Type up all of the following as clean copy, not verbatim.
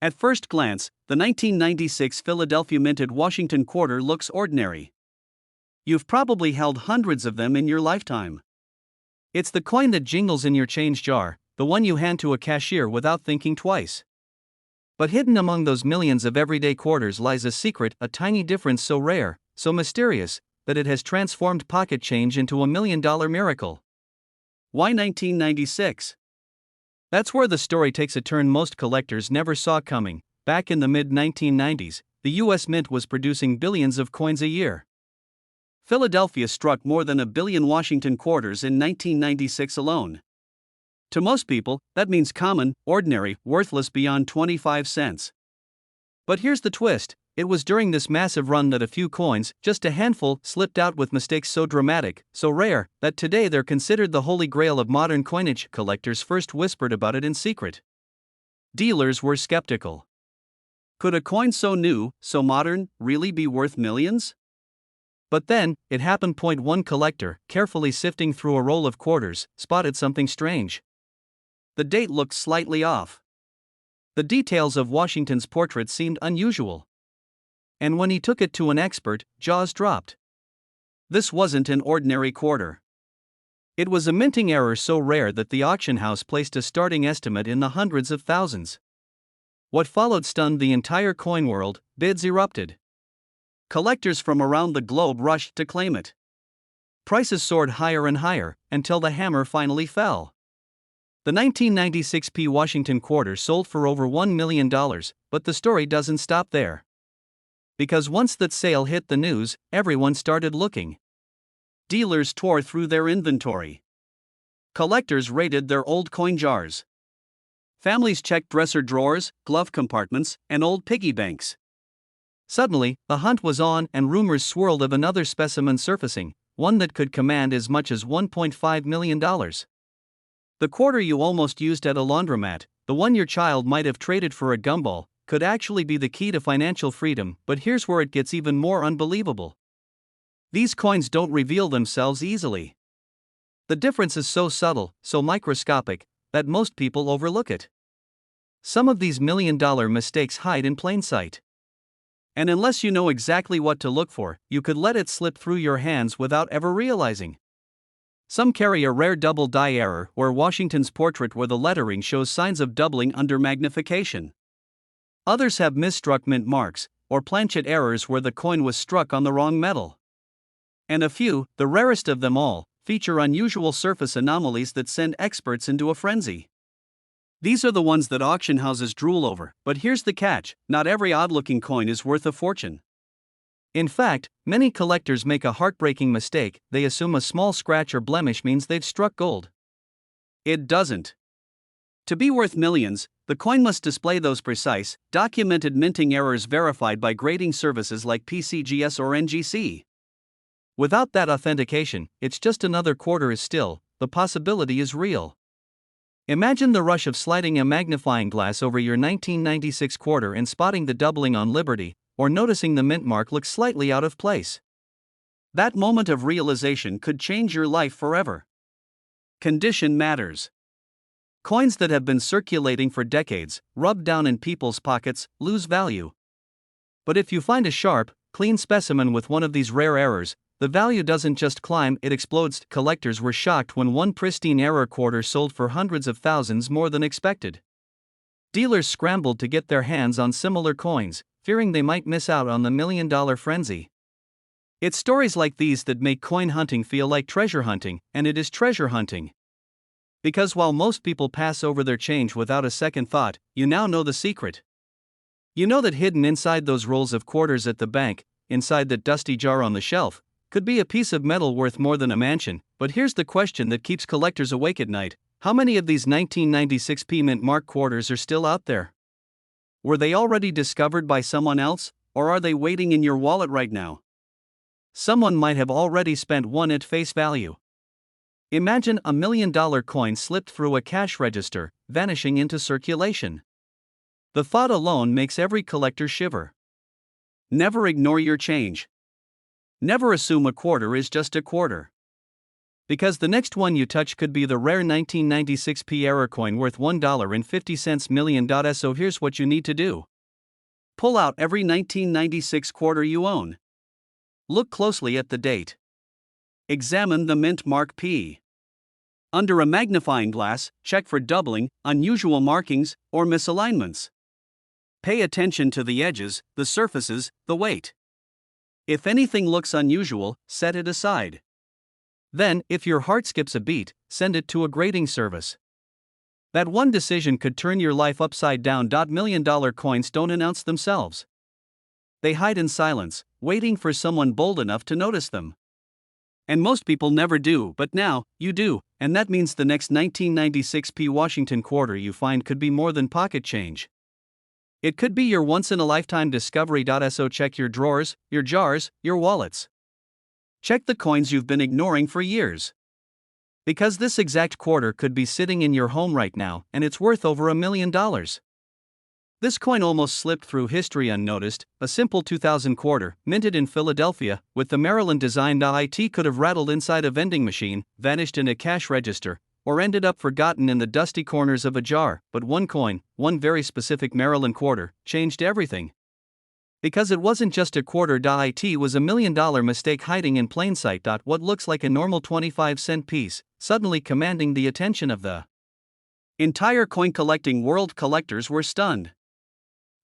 At first glance, the 1996 Philadelphia minted Washington quarter looks ordinary. You've probably held hundreds of them in your lifetime. It's the coin that jingles in your change jar, the one you hand to a cashier without thinking twice. But hidden among those millions of everyday quarters lies a secret, a tiny difference so rare, so mysterious, that it has transformed pocket change into a $1,000,000 miracle. Why 1996? That's where the story takes a turn most collectors never saw coming. Back in the mid-1990s, the US Mint was producing billions of coins a year. Philadelphia struck more than 1 billion Washington quarters in 1996 alone. To most people, that means common, ordinary, worthless beyond 25 cents. But here's the twist: it was during this massive run that a few coins, just a handful, slipped out with mistakes so dramatic, so rare, that today they're considered the holy grail of modern coinage. Collectors first whispered about it in secret. Dealers were skeptical. Could a coin so new, so modern, really be worth millions? But then, it happened. One collector, carefully sifting through a roll of quarters, spotted something strange. The date looked slightly off. The details of Washington's portrait seemed unusual. And when he took it to an expert, jaws dropped. This wasn't an ordinary quarter. It was a minting error so rare that the auction house placed a starting estimate in the hundreds of thousands. What followed stunned the entire coin world. Bids erupted. Collectors from around the globe rushed to claim it. Prices soared higher and higher, until the hammer finally fell. The 1996 P. Washington quarter sold for over $1 million, but the story doesn't stop there. Because once that sale hit the news, everyone started looking. Dealers tore through their inventory. Collectors raided their old coin jars. Families checked dresser drawers, glove compartments, and old piggy banks. Suddenly, the hunt was on, and rumors swirled of another specimen surfacing, one that could command as much as $1.5 million. The quarter you almost used at a laundromat, the one your child might have traded for a gumball, could actually be the key to financial freedom. But here's where it gets even more unbelievable. These coins don't reveal themselves easily. The difference is so subtle, so microscopic, that most people overlook it. Some of these $1,000,000 mistakes hide in plain sight. And unless you know exactly what to look for, you could let it slip through your hands without ever realizing. Some carry a rare double die error, where Washington's portrait where the lettering shows signs of doubling under magnification. Others have misstruck mint marks, or planchet errors where the coin was struck on the wrong metal. And a few, the rarest of them all, feature unusual surface anomalies that send experts into a frenzy. These are the ones that auction houses drool over, but here's the catch: not every odd-looking coin is worth a fortune. In fact, many collectors make a heartbreaking mistake. They assume a small scratch or blemish means they've struck gold. It doesn't. To be worth millions, the coin must display those precise, documented minting errors verified by grading services like PCGS or NGC. Without that authentication, it's just another quarter. Is still, the possibility is real. Imagine the rush of sliding a magnifying glass over your 1996 quarter and spotting the doubling on Liberty, or noticing the mint mark look slightly out of place. That moment of realization could change your life forever. Condition matters. Coins that have been circulating for decades, rubbed down in people's pockets, lose value. But if you find a sharp, clean specimen with one of these rare errors, the value doesn't just climb, it explodes. Collectors were shocked when one pristine error quarter sold for hundreds of thousands more than expected. Dealers scrambled to get their hands on similar coins, fearing they might miss out on the $1,000,000 frenzy. It's stories like these that make coin hunting feel like treasure hunting, and it is treasure hunting. Because while most people pass over their change without a second thought, you now know the secret. You know that hidden inside those rolls of quarters at the bank, inside that dusty jar on the shelf, could be a piece of metal worth more than a mansion. But here's the question that keeps collectors awake at night: how many of these 1996 P mint mark quarters are still out there? Were they already discovered by someone else, or are they waiting in your wallet right now? Someone might have already spent one at face value. Imagine a $1,000,000 coin slipped through a cash register, vanishing into circulation. The thought alone makes every collector shiver. Never ignore your change. Never assume a quarter is just a quarter. Because the next one you touch could be the rare 1996p error coin worth $1.50 million. So here's what you need to do. Pull out every 1996 quarter you own. Look closely at the date. Examine the mint mark P. Under a magnifying glass, check for doubling, unusual markings, or misalignments. Pay attention to the edges, the surfaces, the weight. If anything looks unusual, set it aside. Then, if your heart skips a beat, send it to a grading service. That one decision could turn your life upside down. $1,000,000 coins don't announce themselves. They hide in silence, waiting for someone bold enough to notice them. And most people never do, but now, you do, and that means the next 1996p Washington quarter you find could be more than pocket change. It could be your once-in-a-lifetime discovery. So check your drawers, your jars, your wallets. Check the coins you've been ignoring for years. Because this exact quarter could be sitting in your home right now, and it's worth over $1 million. This coin almost slipped through history unnoticed, a simple 2000 quarter, minted in Philadelphia, with the Maryland design. It could have rattled inside a vending machine, vanished in a cash register, or ended up forgotten in the dusty corners of a jar, but one coin, one very specific Maryland quarter, changed everything. Because it wasn't just a quarter. It was $1 million mistake hiding in plain sight. What looks like a normal 25-cent piece, suddenly commanding the attention of the entire coin collecting world. Collectors were stunned.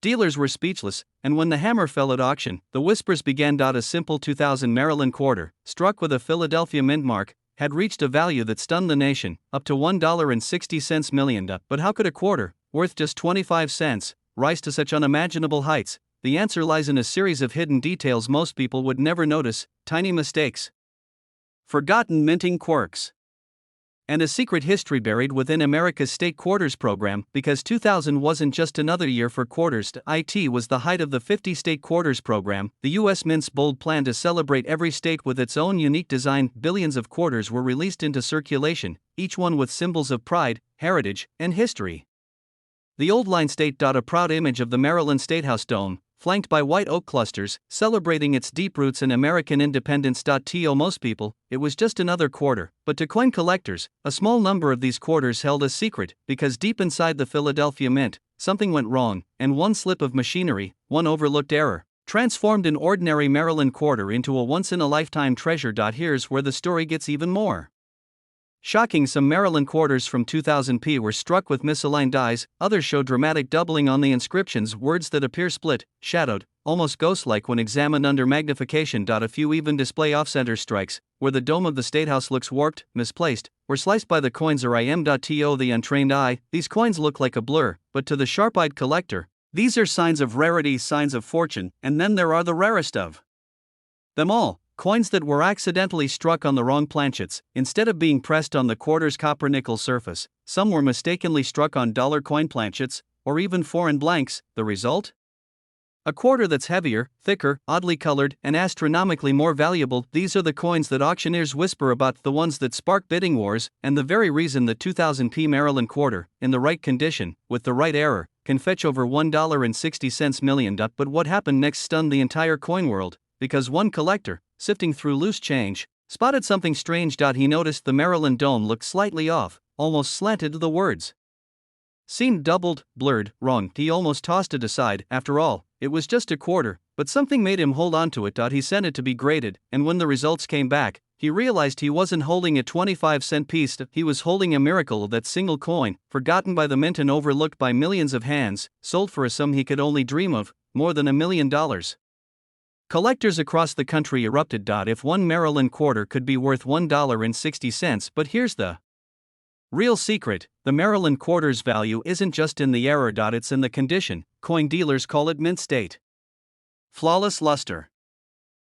Dealers were speechless, and when the hammer fell at auction, the whispers began. A simple 2000 Maryland quarter, struck with a Philadelphia mint mark, had reached a value that stunned the nation, up to $1.60 million. But how could a quarter, worth just 25 cents, rise to such unimaginable heights? The answer lies in a series of hidden details most people would never notice, tiny mistakes, forgotten minting quirks, and a secret history buried within America's state quarters program. Because 2000 wasn't just another year for quarters. It was the height of the 50-state quarters program, the U.S. Mint's bold plan to celebrate every state with its own unique design. Billions of quarters were released into circulation, each one with symbols of pride, heritage, and history. The Old Line State. A proud image of the Maryland Statehouse dome, flanked by white oak clusters, celebrating its deep roots in American independence. To most people, it was just another quarter, but to coin collectors, a small number of these quarters held a secret, because deep inside the Philadelphia Mint, something went wrong, and one slip of machinery, one overlooked error, transformed an ordinary Maryland quarter into a once-in-a-lifetime treasure. Here's where the story gets even more shocking. Some Maryland quarters from 2000p were struck with misaligned dies, others show dramatic doubling on the inscriptions, words that appear split, shadowed, almost ghost-like when examined under magnification. A few even display off-center strikes, where the dome of the statehouse looks warped, misplaced, or sliced by the coins or To the untrained eye. These coins look like a blur, but to the sharp-eyed collector, these are signs of rarity, signs of fortune. And then there are the rarest of them all. Coins that were accidentally struck on the wrong planchets. Instead of being pressed on the quarter's copper-nickel surface, some were mistakenly struck on dollar coin planchets, or even foreign blanks. The result? A quarter that's heavier, thicker, oddly colored, and astronomically more valuable. These are the coins that auctioneers whisper about, the ones that spark bidding wars, and the very reason the 2000p Maryland quarter, in the right condition, with the right error, can fetch over $1.60 million. But what happened next stunned the entire coin world, because one collector, sifting through loose change, spotted something strange. He noticed the Maryland dome looked slightly off, almost slanted. The words seemed doubled, blurred, wrong. He almost tossed it aside. After all, it was just a quarter, but something made him hold on to it. He sent it to be graded, and when the results came back, he realized he wasn't holding a 25-cent piece. He was holding a miracle. That single coin, forgotten by the mint and overlooked by millions of hands, sold for a sum he could only dream of, more than $1 million. Collectors across the country erupted. If one Maryland quarter could be worth $1.60, but here's the real secret: the Maryland quarter's value isn't just in the error. It's in the condition. Coin dealers call it mint state. Flawless luster,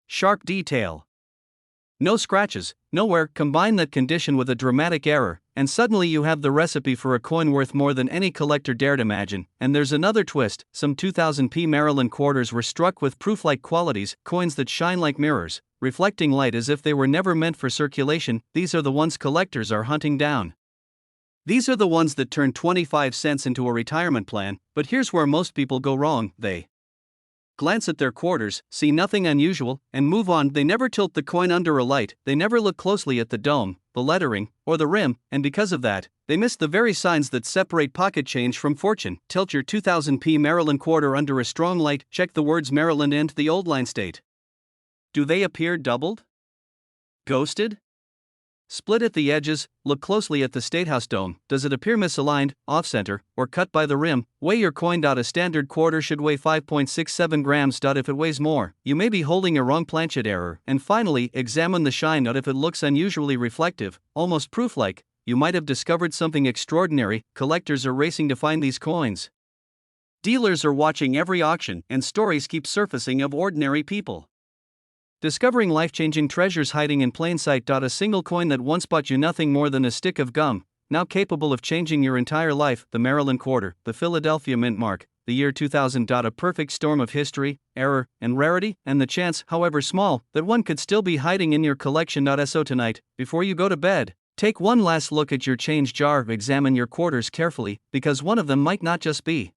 sharp detail, no scratches, nowhere. Combine that condition with a dramatic error, and suddenly you have the recipe for a coin worth more than any collector dared imagine. And there's another twist: some 2000p Maryland quarters were struck with proof-like qualities, coins that shine like mirrors, reflecting light as if they were never meant for circulation. These are the ones collectors are hunting down. These are the ones that turn 25 cents into a retirement plan. But here's where most people go wrong: they glance at their quarters, see nothing unusual, and move on. They never tilt the coin under a light, they never look closely at the dome, the lettering, or the rim, and because of that, they miss the very signs that separate pocket change from fortune. Tilt your 2000p Maryland quarter under a strong light, check the words Maryland and the old line state. Do they appear doubled? Ghosted? Split at the edges, look closely at the Statehouse dome. Does it appear misaligned, off-center, or cut by the rim? Weigh your coin. A standard quarter should weigh 5.67 grams. If it weighs more, you may be holding a wrong planchet error. And finally, examine the shine. If it looks unusually reflective, almost proof-like, you might have discovered something extraordinary. Collectors are racing to find these coins. Dealers are watching every auction, and stories keep surfacing of ordinary people discovering life-changing treasures hiding in plain sight. A single coin that once bought you nothing more than a stick of gum, now capable of changing your entire life. The Maryland quarter, the Philadelphia mint mark, the year 2000. A perfect storm of history, error, and rarity, and the chance, however small, that one could still be hiding in your collection. So tonight, before you go to bed, take one last look at your change jar. Examine your quarters carefully, because one of them might not just be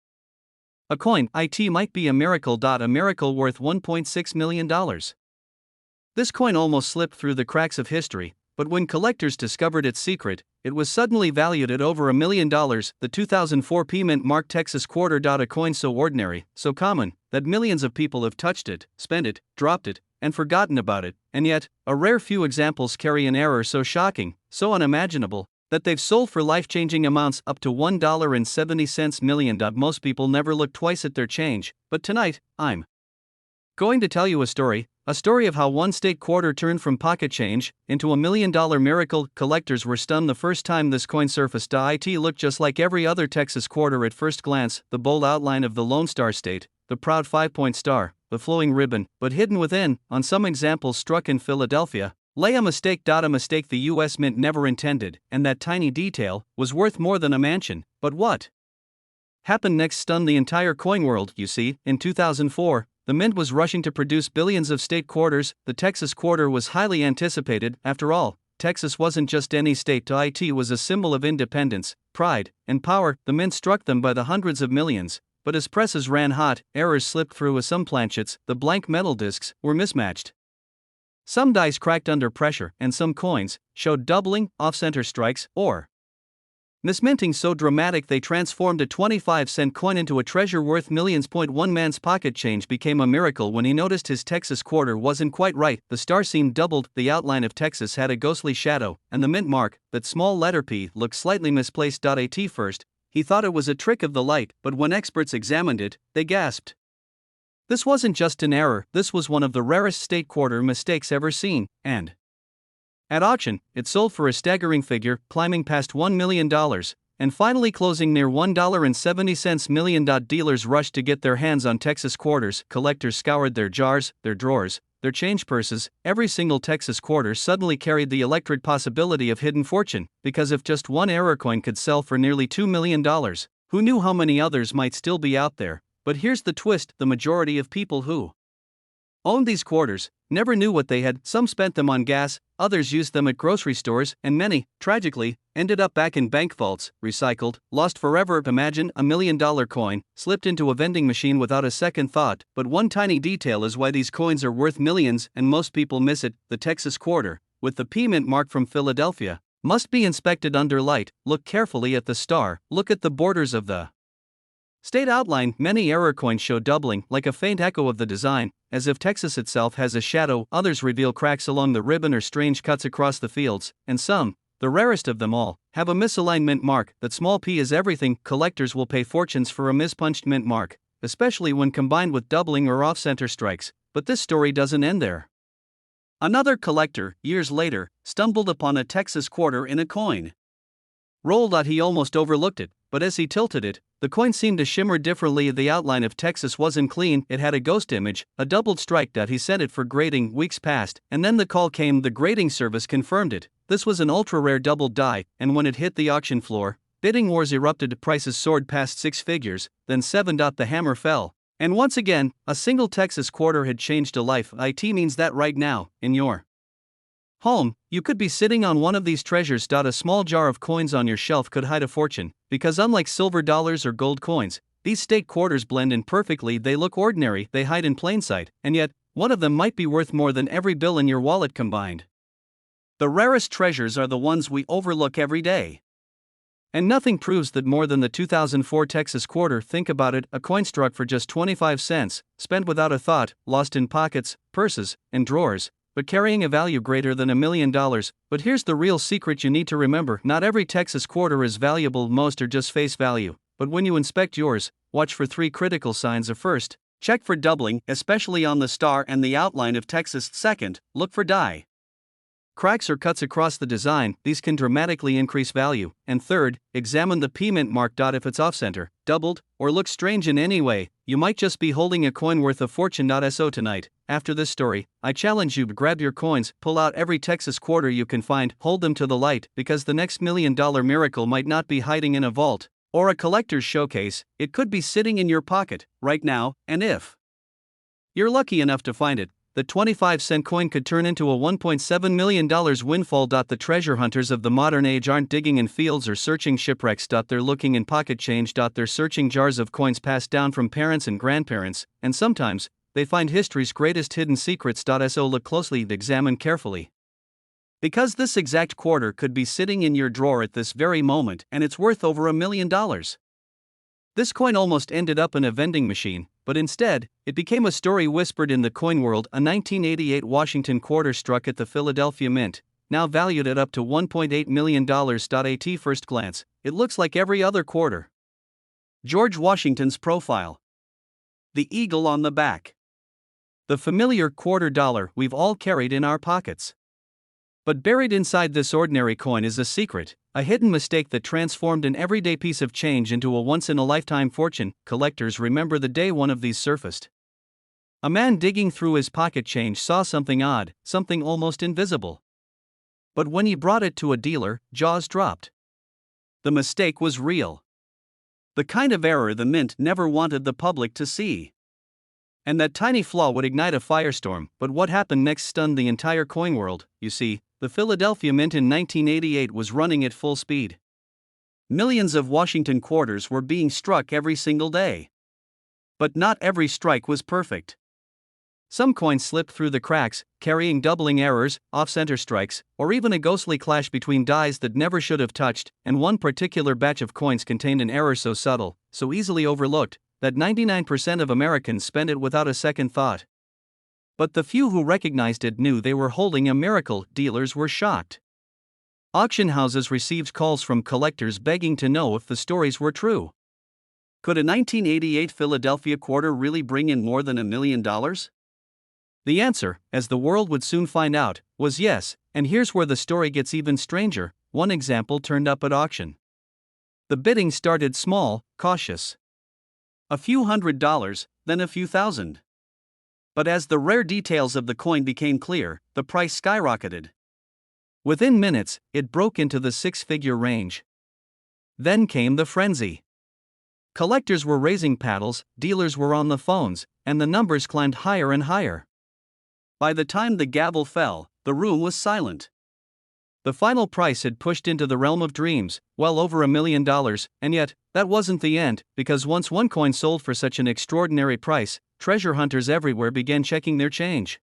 a coin. It might be a miracle. A miracle worth $1.6 million. This coin almost slipped through the cracks of history, but when collectors discovered its secret, it was suddenly valued at over $1 million. The 2004 P Mint mark Texas quarter. A coin so ordinary, so common, that millions of people have touched it, spent it, dropped it, and forgotten about it, and yet, a rare few examples carry an error so shocking, so unimaginable, that they've sold for life-changing amounts up to $1.70 million. Most people never look twice at their change, but tonight, I'm going to tell you a story of how one state quarter turned from pocket change into a $1 million miracle. Collectors were stunned the first time this coin surfaced. It looked just like every other Texas quarter at first glance, the bold outline of the Lone Star State, the proud 5-point star, the flowing ribbon, but hidden within, on some examples struck in Philadelphia, lay a mistake. A mistake the U.S. Mint never intended, and that tiny detail was worth more than a mansion. But what happened next stunned the entire coin world. You see, in 2004, the Mint was rushing to produce billions of state quarters. The Texas quarter was highly anticipated. After all, Texas wasn't just any state. It was a symbol of independence, pride, and power. The Mint struck them by the hundreds of millions, but as presses ran hot, errors slipped through. As some planchets, the blank metal discs, were mismatched. Some dice cracked under pressure, and some coins showed doubling, off-center strikes, or misminting so dramatic they transformed a 25-cent coin into a treasure worth millions. One man's pocket change became a miracle when he noticed his Texas quarter wasn't quite right. The star seemed doubled, the outline of Texas had a ghostly shadow, and the mint mark, that small letter P, looked slightly misplaced. At first, he thought it was a trick of the light, but when experts examined it, they gasped. This wasn't just an error, this was one of the rarest state quarter mistakes ever seen, and at auction, it sold for a staggering figure, climbing past $1 million, and finally closing near $1.70 million. Dealers rushed to get their hands on Texas quarters. Collectors scoured their jars, their drawers, their change purses. Every single Texas quarter suddenly carried the electric possibility of hidden fortune, because if just one error coin could sell for nearly $2 million, who knew how many others might still be out there? But here's the twist: the majority of people who owned these quarters never knew what they had. Some spent them on gas, others used them at grocery stores, and many, tragically, ended up back in bank vaults, recycled, lost forever. Imagine a $1 million coin slipped into a vending machine without a second thought. But one tiny detail is why these coins are worth millions, and most people miss it. The Texas quarter, with the P Mint mark from Philadelphia, must be inspected under light. Look carefully at the star, look at the borders of the state outline. Many error coins show doubling, like a faint echo of the design, as if Texas itself has a shadow. Others reveal cracks along the ribbon or strange cuts across the fields, and some, the rarest of them all, have a misalignment mark. That small p is everything. Collectors will pay fortunes for a mispunched mint mark, especially when combined with doubling or off-center strikes. But this story doesn't end there. Another collector, years later, stumbled upon a Texas quarter in a coin roll. He almost overlooked it, but as he tilted it, the coin seemed to shimmer differently. The outline of Texas wasn't clean, it had a ghost image, a doubled strike. He sent it for grading. Weeks passed, and then the call came. The grading service confirmed it. This was an ultra-rare doubled die, and when it hit the auction floor, bidding wars erupted. Prices soared past six figures, then seven. The hammer fell. And once again, a single Texas quarter had changed a life. It means that right now, in your home, you could be sitting on one of these treasures. A small jar of coins on your shelf could hide a fortune, because unlike silver dollars or gold coins, These stake quarters blend in perfectly, they look ordinary, they hide in plain sight, and yet, one of them might be worth more than every bill in your wallet combined. The rarest treasures are the ones we overlook every day. And nothing proves that more than the 2004 Texas quarter. Think about it, a coin struck for just 25 cents, spent without a thought, lost in pockets, purses, and drawers, but carrying a value greater than $1 million. But here's the real secret you need to remember: not every Texas quarter is valuable, most are just face value. But when you inspect yours, watch for 3 critical signs. First, check for doubling, especially on the star and the outline of Texas. Second, look for die cracks or cuts across the design, these can dramatically increase value. And third, examine the P-mint mark. If it's off-center, doubled, or looks strange in any way, you might just be holding a coin worth a fortune. So tonight, after this story, I challenge you to grab your coins, pull out every Texas quarter you can find, hold them to the light, because the next $1 million miracle might not be hiding in a vault or a collector's showcase, it could be sitting in your pocket, right now, and if you're lucky enough to find it, the 25-cent coin could turn into a $1.7 million windfall. The treasure hunters of the modern age aren't digging in fields or searching shipwrecks. They're looking in pocket change. They're searching jars of coins passed down from parents and grandparents, and sometimes, they find history's greatest hidden secrets. So look closely, examine carefully. Because this exact quarter could be sitting in your drawer at this very moment, and it's worth over $1 million. This coin almost ended up in a vending machine, but instead, it became a story whispered in the coin world. A 1988 Washington quarter struck at the Philadelphia Mint, now valued at up to $1.8 million. At first glance, it looks like every other quarter. George Washington's profile. The eagle on the back. The familiar quarter dollar we've all carried in our pockets. But buried inside this ordinary coin is a secret, a hidden mistake that transformed an everyday piece of change into a once-in-a-lifetime fortune. Collectors remember the day one of these surfaced. A man digging through his pocket change saw something odd, something almost invisible. But when he brought it to a dealer, jaws dropped. The mistake was real. The kind of error the mint never wanted the public to see. And that tiny flaw would ignite a firestorm. But what happened next stunned the entire coin world. You see, the Philadelphia Mint in 1988 was running at full speed. Millions of Washington quarters were being struck every single day. But not every strike was perfect. Some coins slipped through the cracks, carrying doubling errors, off-center strikes, or even a ghostly clash between dies that never should have touched, and one particular batch of coins contained an error so subtle, so easily overlooked, that 99% of Americans spent it without a second thought. But the few who recognized it knew they were holding a miracle. Dealers were shocked. Auction houses received calls from collectors begging to know if the stories were true. Could a 1988 Philadelphia quarter really bring in more than $1 million? The answer, as the world would soon find out, was yes, and here's where the story gets even stranger. One example turned up at auction. The bidding started small, cautious. A few $100s, then a few thousand. But as the rare details of the coin became clear, the price skyrocketed. Within minutes, it broke into the 6-figure range. Then came the frenzy. Collectors were raising paddles, dealers were on the phones, and the numbers climbed higher and higher. By the time the gavel fell, the room was silent. The final price had pushed into the realm of dreams, well over $1 million, and yet, that wasn't the end, because once one coin sold for such an extraordinary price, treasure hunters everywhere began checking their change.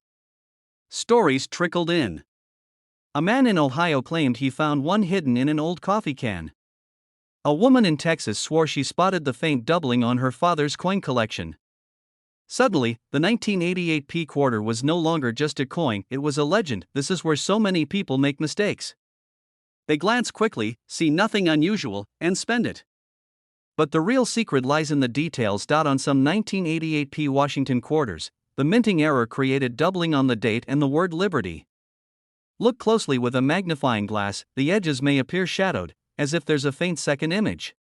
Stories trickled in. A man in Ohio claimed he found one hidden in an old coffee can. A woman in Texas swore she spotted the faint doubling on her father's coin collection. Suddenly, the 1988 P quarter was no longer just a coin, it was a legend. This is where so many people make mistakes. They glance quickly, see nothing unusual, and spend it. But the real secret lies in the details. On some 1988 P Washington quarters, the minting error created doubling on the date and the word Liberty. Look closely with a magnifying glass, the edges may appear shadowed, as if there's a faint second image.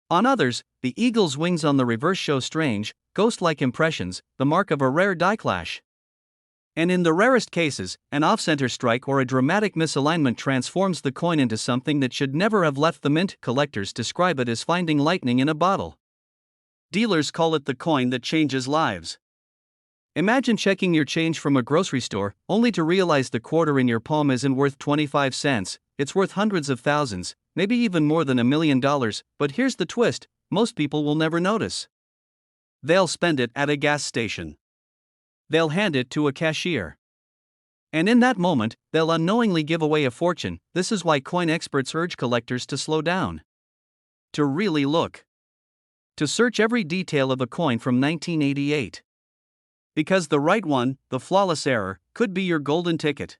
On others, the eagle's wings on the reverse show strange, ghost-like impressions, the mark of a rare die clash. And in the rarest cases, an off-center strike or a dramatic misalignment transforms the coin into something that should never have left the mint. Collectors describe it as finding lightning in a bottle. Dealers call it the coin that changes lives. Imagine checking your change from a grocery store, only to realize the quarter in your palm isn't worth 25 cents, it's worth hundreds of thousands, maybe even more than $1 million. But here's the twist, most people will never notice. They'll spend it at a gas station. They'll hand it to a cashier. And in that moment, they'll unknowingly give away a fortune. This is why coin experts urge collectors to slow down. To really look. To search every detail of a coin from 1988. Because the right one, the flawless error, could be your golden ticket.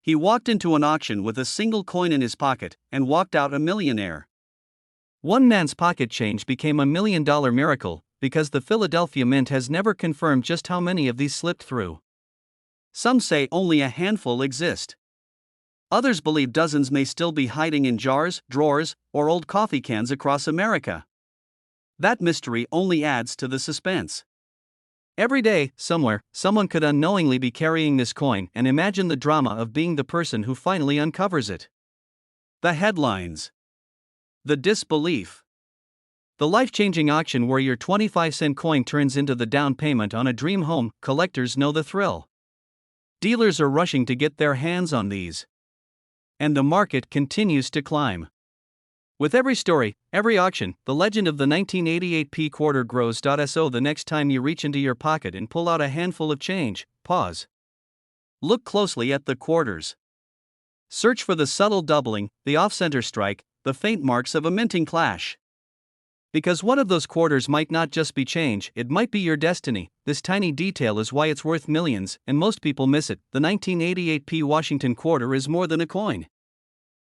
He walked into an auction with a single coin in his pocket and walked out a millionaire. One man's pocket change became a $1 million miracle because the Philadelphia Mint has never confirmed just how many of these slipped through. Some say only a handful exist. Others believe dozens may still be hiding in jars, drawers, or old coffee cans across America. That mystery only adds to the suspense. Every day, somewhere, someone could unknowingly be carrying this coin, and imagine the drama of being the person who finally uncovers it. The headlines. The disbelief. The life-changing auction where your 25-cent coin turns into the down payment on a dream home. Collectors know the thrill. Dealers are rushing to get their hands on these. And the market continues to climb. With every story, every auction, the legend of the 1988 P quarter grows. So the next time you reach into your pocket and pull out a handful of change, pause. Look closely at the quarters. Search for the subtle doubling, the off-center strike, the faint marks of a minting clash. Because one of those quarters might not just be change, it might be your destiny. This tiny detail is why it's worth millions, and most people miss it. The 1988 P Washington quarter is more than a coin.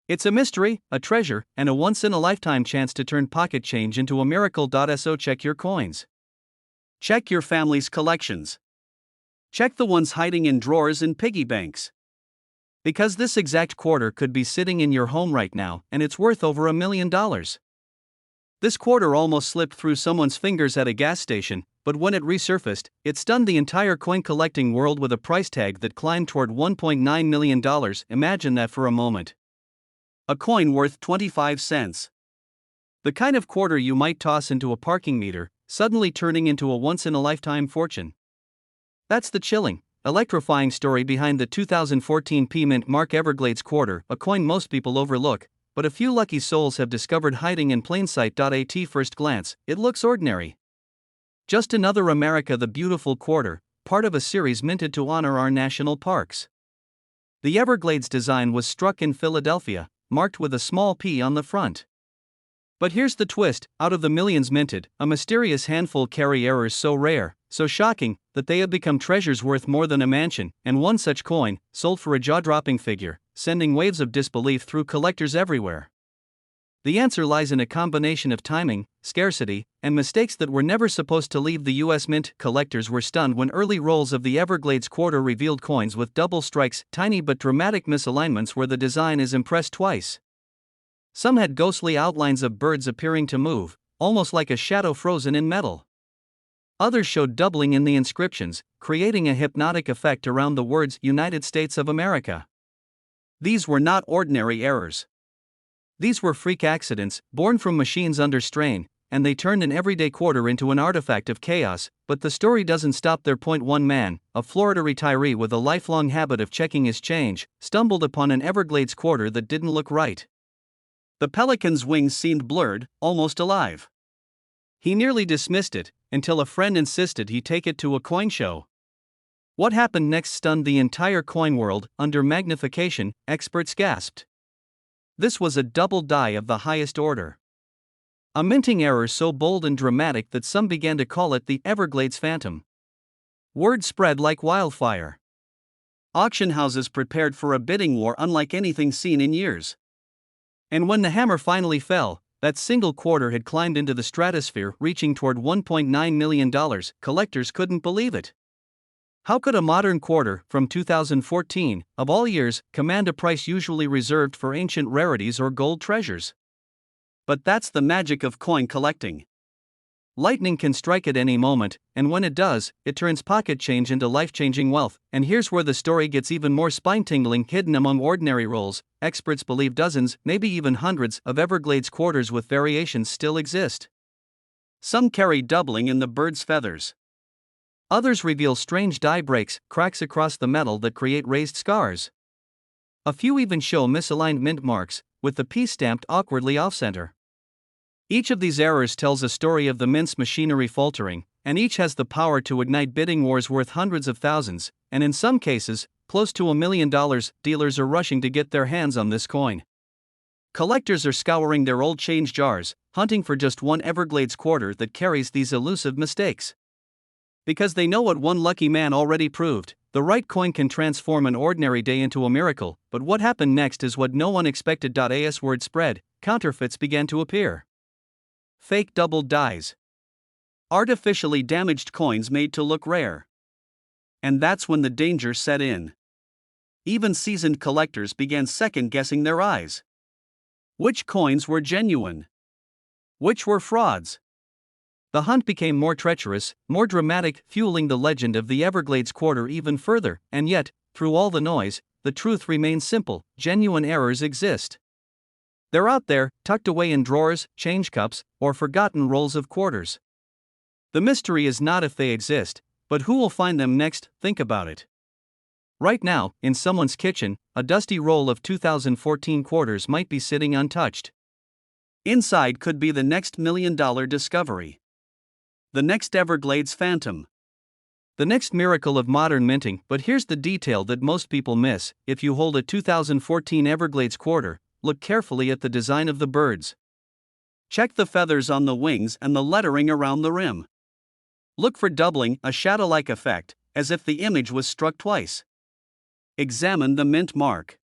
It's a mystery, a treasure, and a once-in-a-lifetime chance to turn pocket change into a miracle. So check your coins. Check your family's collections. Check the ones hiding in drawers and piggy banks. Because this exact quarter could be sitting in your home right now, and it's worth over $1 million. This quarter almost slipped through someone's fingers at a gas station, but when it resurfaced, it stunned the entire coin collecting world with a price tag that climbed toward $1.9 million. Imagine that for a moment. A coin worth 25 cents. The kind of quarter you might toss into a parking meter, suddenly turning into a once-in-a-lifetime fortune. That's the chilling, electrifying story behind the 2014 P Mint Mark Everglades quarter, a coin most people overlook, but a few lucky souls have discovered hiding in plain sight. At first glance, it looks ordinary. Just another America the Beautiful quarter, part of a series minted to honor our national parks. The Everglades design was struck in Philadelphia, marked with a small P on the front. But here's the twist: out of the millions minted, a mysterious handful carry errors so rare, so shocking, that they have become treasures worth more than a mansion, and one such coin, sold for a jaw-dropping figure, sending waves of disbelief through collectors everywhere. The answer lies in a combination of timing, scarcity, and mistakes that were never supposed to leave the U.S. Mint. Collectors were stunned when early rolls of the Everglades quarter revealed coins with double strikes, tiny but dramatic misalignments where the design is impressed twice. Some had ghostly outlines of birds appearing to move, almost like a shadow frozen in metal. Others showed doubling in the inscriptions, creating a hypnotic effect around the words United States of America. These were not ordinary errors. These were freak accidents, born from machines under strain, and they turned an everyday quarter into an artifact of chaos. But the story doesn't stop there. One man, a Florida retiree with a lifelong habit of checking his change, stumbled upon an Everglades quarter that didn't look right. The pelican's wings seemed blurred, almost alive. He nearly dismissed it, until a friend insisted he take it to a coin show. What happened next stunned the entire coin world. Under magnification, experts gasped. This was a double die of the highest order. A minting error so bold and dramatic that some began to call it the Everglades Phantom. Word spread like wildfire. Auction houses prepared for a bidding war unlike anything seen in years. And when the hammer finally fell, that single quarter had climbed into the stratosphere, reaching toward $1.9 million. Collectors couldn't believe it. How could a modern quarter, from 2014, of all years, command a price usually reserved for ancient rarities or gold treasures? But that's the magic of coin collecting. Lightning can strike at any moment, and when it does, it turns pocket change into life-changing wealth. And here's where the story gets even more spine-tingling. Hidden among ordinary rolls, experts believe dozens, maybe even hundreds, of Everglades quarters with variations still exist. Some carry doubling in the bird's feathers. Others reveal strange die breaks, cracks across the metal that create raised scars. A few even show misaligned mint marks, with the P stamped awkwardly off-center. Each of these errors tells a story of the mint's machinery faltering, and each has the power to ignite bidding wars worth hundreds of thousands, and in some cases, close to $1 million. Dealers are rushing to get their hands on this coin. Collectors are scouring their old change jars, hunting for just one Everglades quarter that carries these elusive mistakes. Because they know what one lucky man already proved: the right coin can transform an ordinary day into a miracle. But what happened next is what no one expected. As word spread, counterfeits began to appear. Fake doubled dies. Artificially damaged coins made to look rare. And that's when the danger set in. Even seasoned collectors began second-guessing their eyes. Which coins were genuine? Which were frauds? The hunt became more treacherous, more dramatic, fueling the legend of the Everglades quarter even further. And yet, through all the noise, the truth remains simple: genuine errors exist. They're out there, tucked away in drawers, change cups, or forgotten rolls of quarters. The mystery is not if they exist, but who will find them next. Think about it. Right now, in someone's kitchen, a dusty roll of 2014 quarters might be sitting untouched. Inside could be the next $1 million discovery. The next Everglades phantom. The next miracle of modern minting. But here's the detail that most people miss: if you hold a 2014 Everglades quarter, look carefully at the design of the birds. Check the feathers on the wings and the lettering around the rim. Look for doubling, a shadow-like effect, as if the image was struck twice. Examine the mint mark.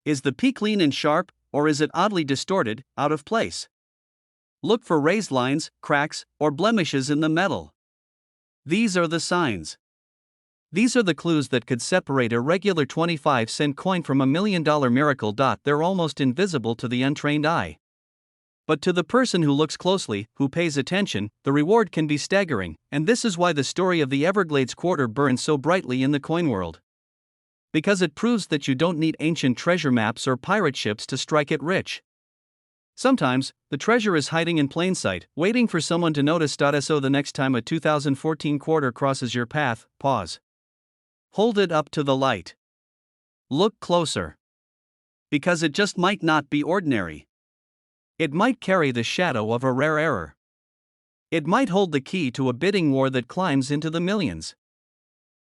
Is the P clean and sharp, or is it oddly distorted, out of place? Look for raised lines, cracks, or blemishes in the metal. These are the signs. These are the clues that could separate a regular 25-cent coin from $1 million miracle. They're almost invisible to the untrained eye. But to the person who looks closely, who pays attention, the reward can be staggering. And this is why the story of the Everglades quarter burns so brightly in the coin world. Because it proves that you don't need ancient treasure maps or pirate ships to strike it rich. Sometimes, the treasure is hiding in plain sight, waiting for someone to notice. So the next time a 2014 quarter crosses your path, pause. Hold it up to the light. Look closer. Because it just might not be ordinary. It might carry the shadow of a rare error. It might hold the key to a bidding war that climbs into the millions.